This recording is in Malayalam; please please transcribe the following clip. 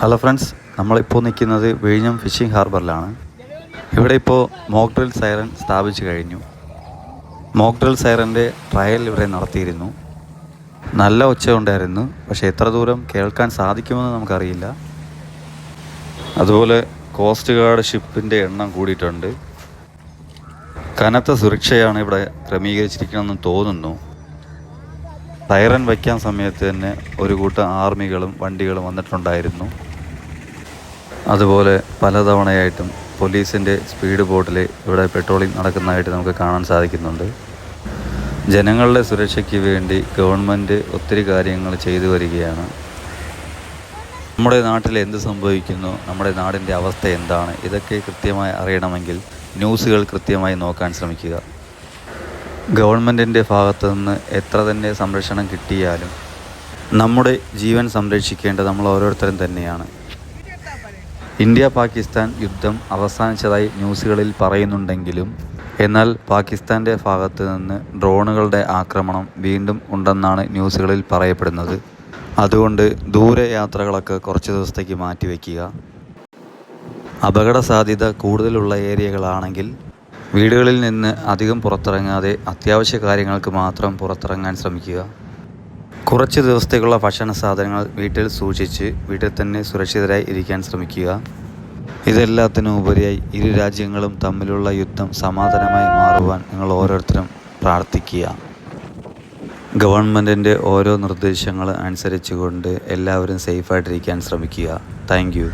ഹലോ ഫ്രണ്ട്സ്, നമ്മളിപ്പോൾ നിൽക്കുന്നത് വിഴിഞ്ഞം ഫിഷിംഗ് ഹാർബറിലാണ്. ഇവിടെ ഇപ്പോൾ മോക്ക് ഡ്രിൽ സൈറൻ സ്ഥാപിച്ചു കഴിഞ്ഞു. മോക്ക് ഡ്രിൽ സൈറൻ്റെ ട്രയൽ ഇവിടെ നടത്തിയിരുന്നു. നല്ല ഒച്ച ഉണ്ടായിരുന്നു, പക്ഷേ എത്ര ദൂരം കേൾക്കാൻ സാധിക്കുമെന്ന് നമുക്കറിയില്ല. അതുപോലെ കോസ്റ്റ് ഗാർഡ് ഷിപ്പിൻ്റെ എണ്ണം കൂടിയിട്ടുണ്ട്. കനത്ത സുരക്ഷയാണ് ഇവിടെ ക്രമീകരിച്ചിരിക്കണമെന്ന് തോന്നുന്നു. സൈറൻ വയ്ക്കാൻ സമയത്ത് തന്നെ ഒരു കൂട്ടം ആർമികളും വണ്ടികളും വന്നിട്ടുണ്ടായിരുന്നു. അതുപോലെ പലതവണയായിട്ടും പോലീസിൻ്റെ സ്പീഡ് ബോട്ടിൽ ഇവിടെ പെട്രോളിംഗ് നടക്കുന്നതായിട്ട് നമുക്ക് കാണാൻ സാധിക്കുന്നുണ്ട്. ജനങ്ങളുടെ സുരക്ഷയ്ക്ക് വേണ്ടി ഗവൺമെൻറ് ഒത്തിരി കാര്യങ്ങൾ ചെയ്തു വരികയാണ്. നമ്മുടെ നാട്ടിൽ എന്ത് സംഭവിക്കുന്നു, നമ്മുടെ നാടിൻ്റെ അവസ്ഥ എന്താണ്, ഇതൊക്കെ കൃത്യമായി അറിയണമെങ്കിൽ ന്യൂസുകൾ കൃത്യമായി നോക്കാൻ ശ്രമിക്കുക. ഗവൺമെൻറ്റിൻ്റെ ഭാഗത്തു നിന്ന് എത്ര തന്നെ സംരക്ഷണം കിട്ടിയാലും നമ്മുടെ ജീവൻ സംരക്ഷിക്കേണ്ടത് നമ്മൾ ഓരോരുത്തരും തന്നെയാണ്. ഇന്ത്യ പാകിസ്ഥാൻ യുദ്ധം അവസാനിച്ചതായി ന്യൂസുകളിൽ പറയുന്നുണ്ടെങ്കിലും എന്നാൽ പാകിസ്ഥാൻ്റെ ഭാഗത്ത് നിന്ന് ഡ്രോണുകളുടെ ആക്രമണം വീണ്ടും ഉണ്ടെന്നാണ് ന്യൂസുകളിൽ പറയപ്പെടുന്നത്. അതുകൊണ്ട് ദൂരയാത്രകളൊക്കെ കുറച്ച് ദിവസത്തേക്ക് മാറ്റിവെക്കുക. അപകട സാധ്യത കൂടുതലുള്ള ഏരിയകളാണെങ്കിൽ വീടുകളിൽ നിന്ന് അധികം പുറത്തിറങ്ങാതെ അത്യാവശ്യ കാര്യങ്ങൾക്ക് മാത്രം പുറത്തിറങ്ങാൻ ശ്രമിക്കുക. കുറച്ച് ദിവസത്തേക്കുള്ള ഭക്ഷണ സാധനങ്ങൾ വീട്ടിൽ സൂക്ഷിച്ച് വീട്ടിൽ തന്നെ സുരക്ഷിതരായി ഇരിക്കാൻ ശ്രമിക്കുക. ഇതെല്ലാത്തിനും ഉപരിയായി ഇരു രാജ്യങ്ങളും തമ്മിലുള്ള യുദ്ധം സമാധാനമായി മാറുവാൻ നിങ്ങൾ ഓരോരുത്തരും പ്രാർത്ഥിക്കുക. ഗവൺമെൻറ്റിൻ്റെ ഓരോ നിർദ്ദേശങ്ങൾ അനുസരിച്ചുകൊണ്ട് എല്ലാവരും സേഫായിട്ടിരിക്കാൻ ശ്രമിക്കുക. Thank you.